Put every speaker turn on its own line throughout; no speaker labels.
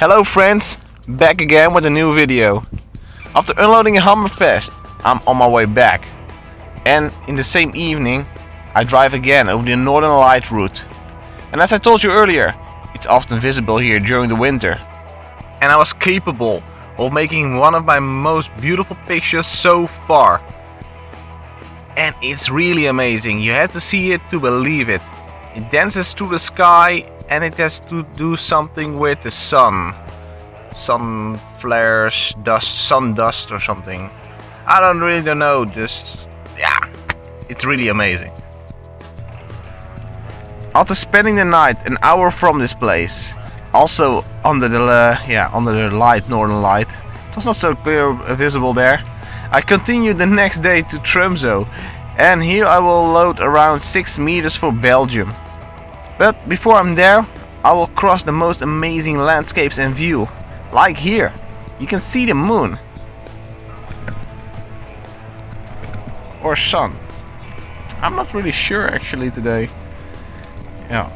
Hello friends, back again with a new video. After unloading a Hammerfest, I'm on my way back. And in the same evening, I drive again over the Northern Light route. And as I told you earlier, it's often visible here during the winter. And I was capable of making one of my most beautiful pictures so far. And it's really amazing, you have to see it to believe it. It dances through the sky and it has to do something with the sun. Sun flares, dust, sun dust or something. I don't really know, just yeah, it's really amazing. After spending the night an hour from this place, also under the light, northern light, it was not so clear visible there. I continued the next day to Tromsø, and here I will load around 6 meters for Belgium. But before I'm there, I will cross the most amazing landscapes and view. Like here, you can see the moon. Or sun. I'm not really sure actually today. Yeah.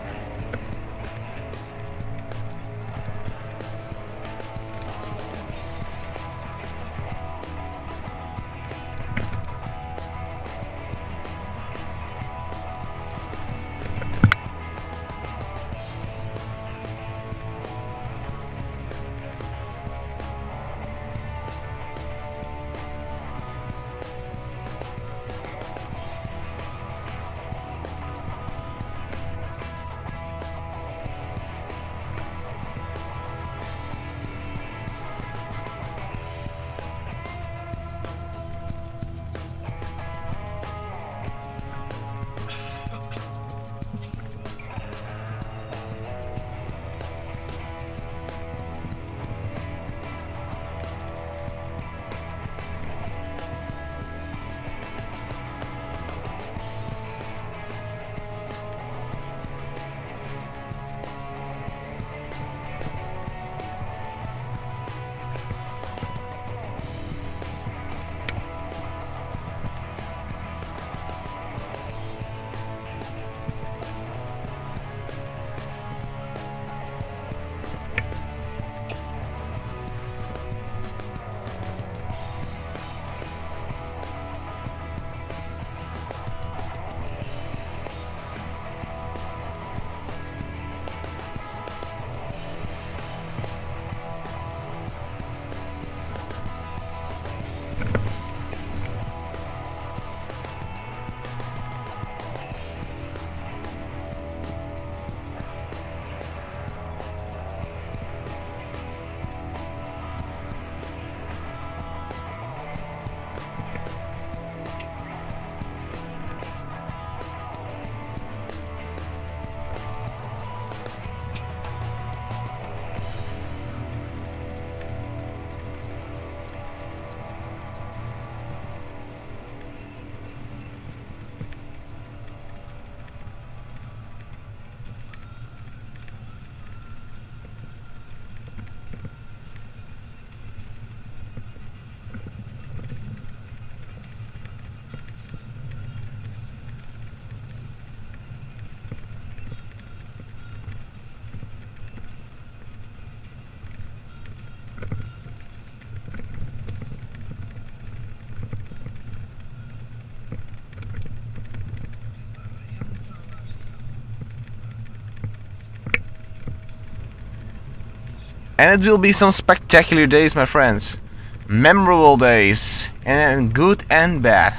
And it will be some spectacular days, my friends. Memorable days, and good and bad.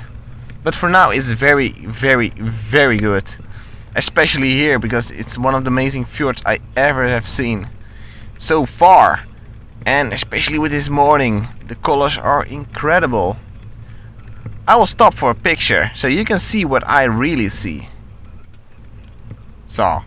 But for now it's very, very, very good. Especially here, because it's one of the amazing fjords I ever have seen so far. And especially with this morning, the colors are incredible. I will stop for a picture, so you can see what I really see. So.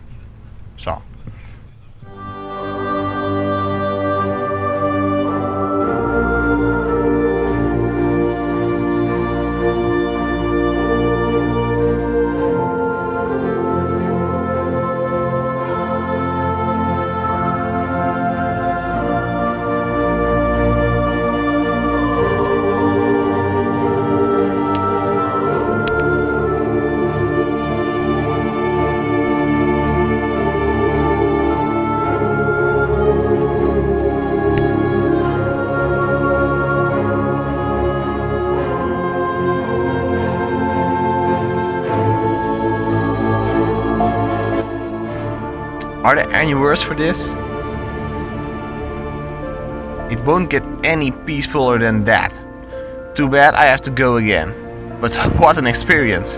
Are there any words for this? It won't get any peacefuler than that. Too bad I have to go again. But what an experience!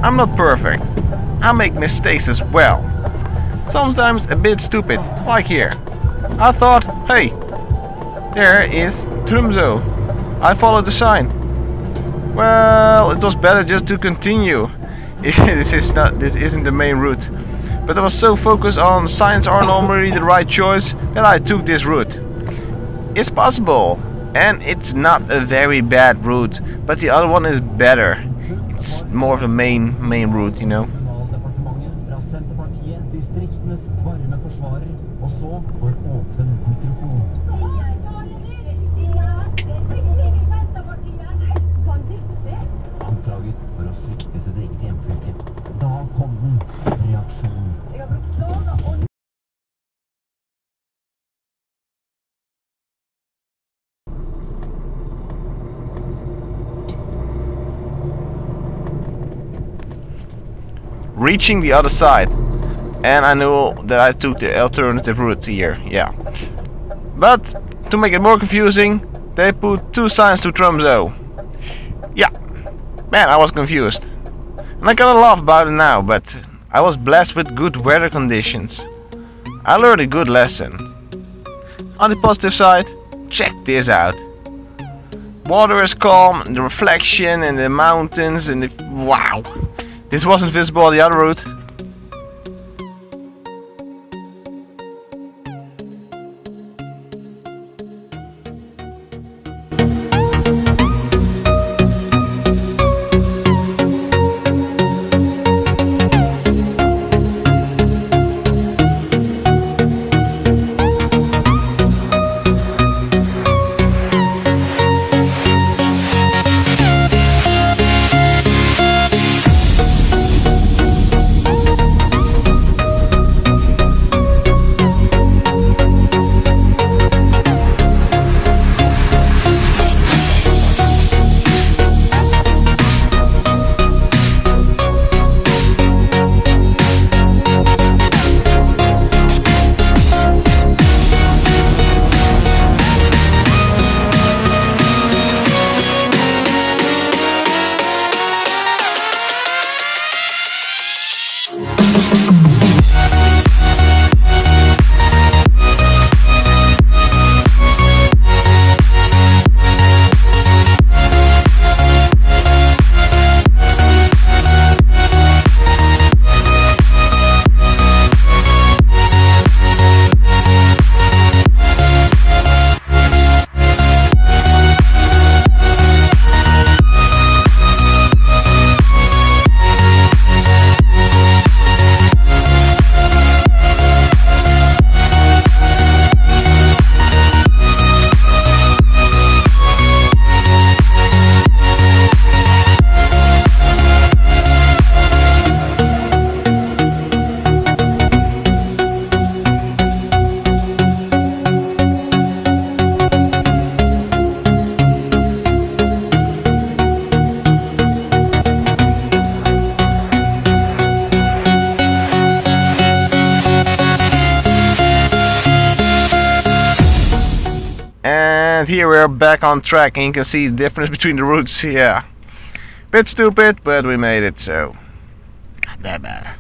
I'm not perfect. I make mistakes as well. Sometimes a bit stupid, like here. I thought, hey, there is Tromsø. I followed the sign. Well, it was better just to continue. This isn't the main route. But I was so focused on signs are normally the right choice that I took this route. It's possible, and it's not a very bad route, but the other one is better. It's more of a main route, you know. Reaching the other side, and I knew that I took the alternative route here, yeah. But to make it more confusing, they put 2 signs to Tromsø. Yeah, man, I was confused. And I kinda laugh about it now, but I was blessed with good weather conditions. I learned a good lesson. On the positive side, check this out. Water is calm, the reflection and the mountains and wow. This wasn't visible on the other route. And here we're back on track, and you can see the difference between the routes. Yeah, bit stupid, but we made it, so not that bad.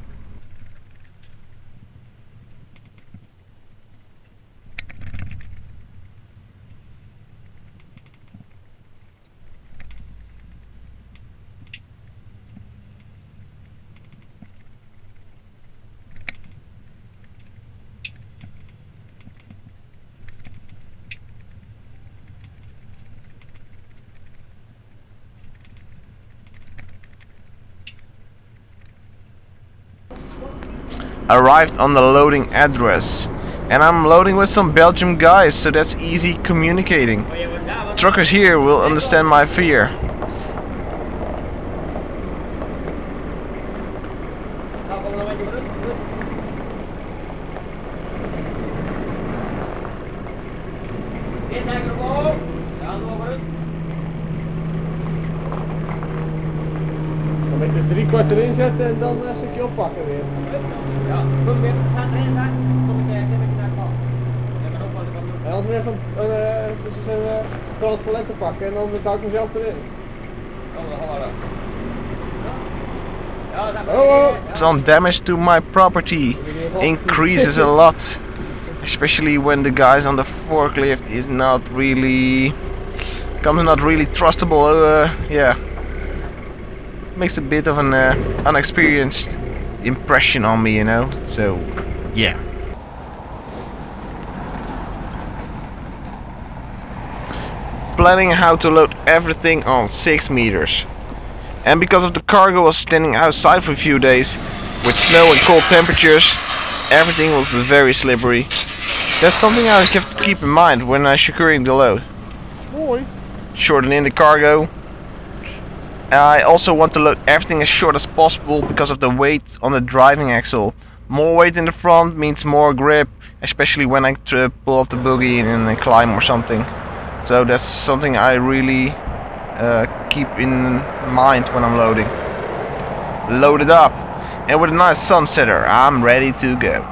Arrived on the loading address, and I'm loading with some Belgian guys, so that's easy communicating. Truckers here will understand my fear.
Dan met je 3 kwart erin zetten en dan een stukje oppakken weer. Ja, kom weer. Ga erin, daar. Kom ik even naar de kant. En als we even een groot palet te pakken en dan duw ik mezelf erin.
Some damage to my property increases a lot, especially when the guys on the forklift is not really trustable. Yeah, makes a bit of an unexperienced impression on me, you know. So yeah. Planning how to load everything on 6 meters. And because of the cargo was standing outside for a few days, with snow and cold temperatures, everything was very slippery. That's something I have to keep in mind when securing the load. Shorten in the cargo. I also want to load everything as short as possible because of the weight on the driving axle. More weight in the front means more grip, especially when I pull up the buggy in a climb or something. So that's something I really keep in mind when I'm loading. Load it up, and with a nice sunsetter, I'm ready to go.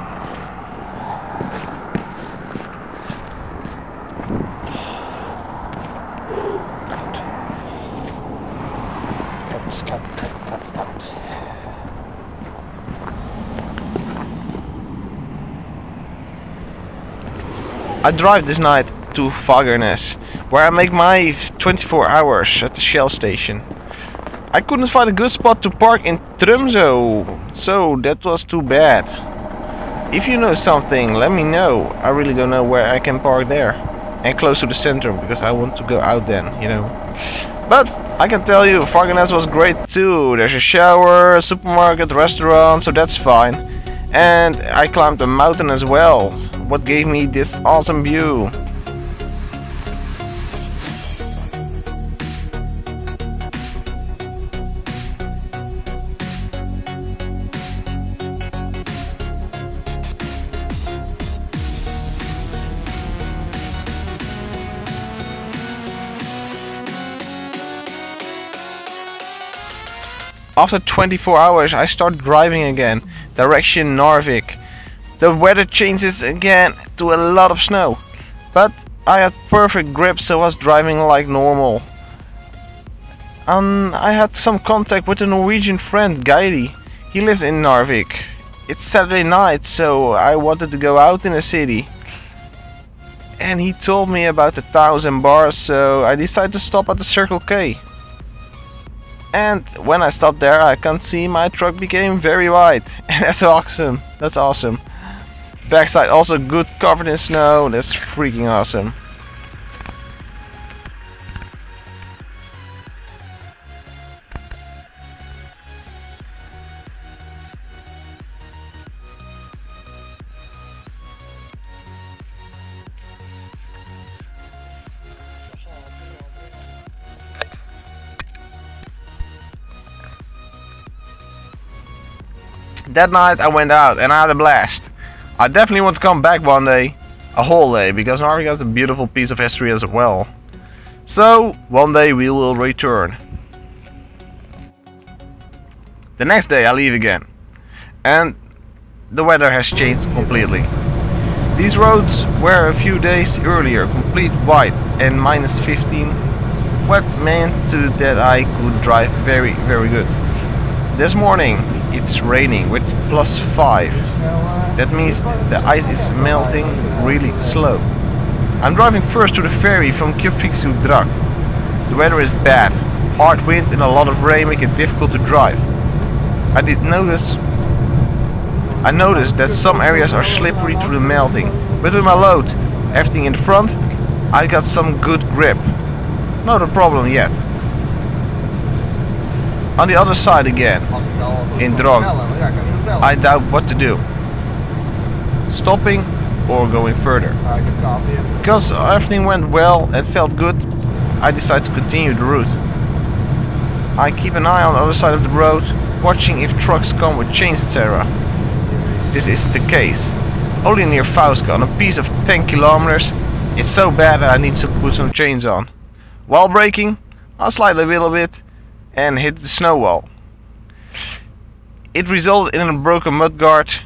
I drive this night to Fagernes, where I make my 24 hours at the Shell station. I couldn't find a good spot to park in Tromsø, so that was too bad. If you know something, let me know. I really don't know where I can park there. And close to the center, because I want to go out then, you know. But I can tell you, Fagernes was great too. There's a shower, a supermarket, restaurant, so that's fine. And I climbed a mountain as well, what gave me this awesome view. After 24 hours I start driving again, direction Narvik. The weather changes again to a lot of snow, but I had perfect grip, so I was driving like normal. I had some contact with a Norwegian friend, Geiri. He lives in Narvik. It's Saturday night, so I wanted to go out in the city. And he told me about the 1000 bars, so I decided to stop at the Circle K. And when I stopped there, I can see my truck became very wide. And that's awesome. That's awesome. Backside also good, covered in snow. That's freaking awesome. That night I went out and I had a blast. I definitely want to come back one day, a whole day, because Narvik has a beautiful piece of history as well. So one day we will return. The next day I leave again, and the weather has changed completely. These roads were a few days earlier complete white and -15, what meant that I could drive very good. This morning it's raining with +5. That means the ice is melting really slow. I'm driving first to the ferry from Kjøpsvik to Drag. The weather is bad. Hard wind and a lot of rain make it difficult to drive. I noticed that some areas are slippery to the melting, but with my load, everything in the front, I got some good grip. Not a problem yet. On the other side again, in Drog, I doubt what to do. Stopping or going further. Because everything went well and felt good, I decided to continue the route. I keep an eye on the other side of the road, watching if trucks come with chains, etc. This isn't the case. Only near Fauske, on a piece of 10 kilometers, it's so bad that I need to put some chains on. While braking, I slide a little bit and hit the snow wall. It resulted in a broken mudguard,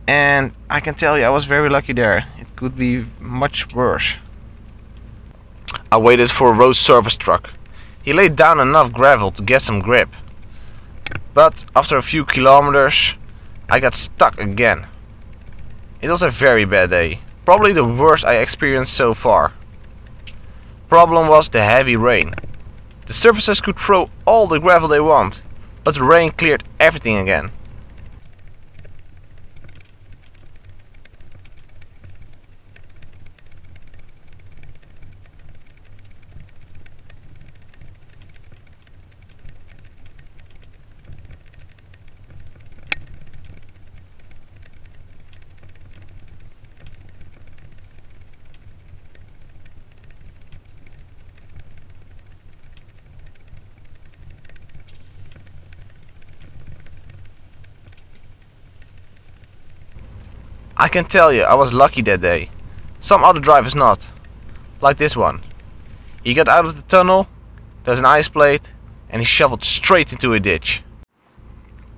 and I can tell you I was very lucky there. It could be much worse. I waited for a road service truck. He laid down enough gravel to get some grip. But after a few kilometers, I got stuck again. It was a very bad day. Probably the worst I experienced so far. Problem was the heavy rain. The surfacers could throw all the gravel they want, but the rain cleared everything again. I can tell you I was lucky that day. Some other drivers not. Like this one. He got out of the tunnel, there's an ice plate, and he shoveled straight into a ditch.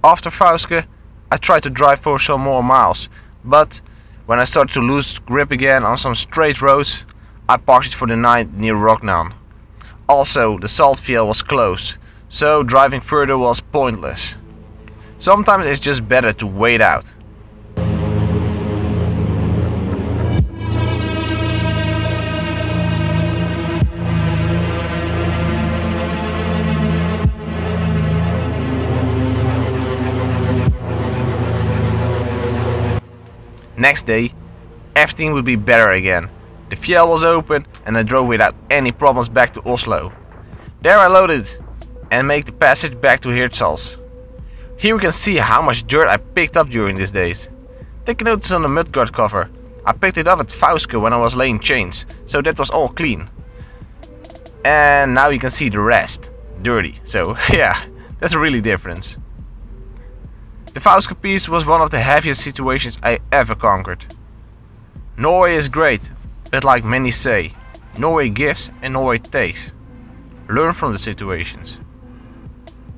After Fauske, I tried to drive for some more miles, but when I started to lose grip again on some straight roads, I parked it for the night near Rocknan. Also, the salt field was closed, so driving further was pointless. Sometimes it's just better to wait out. Next day, everything would be better again. The fjell was open and I drove without any problems back to Oslo. There I loaded and made the passage back to Hirtshals. Here we can see how much dirt I picked up during these days. Take a notice on the mudguard cover. I picked it up at Fauske when I was laying chains, so that was all clean. And now you can see the rest. Dirty, so yeah, that's a really difference. The Fauske piece was one of the heaviest situations I ever conquered. Norway is great, but like many say, Norway gives and Norway takes. Learn from the situations.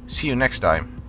See you next time.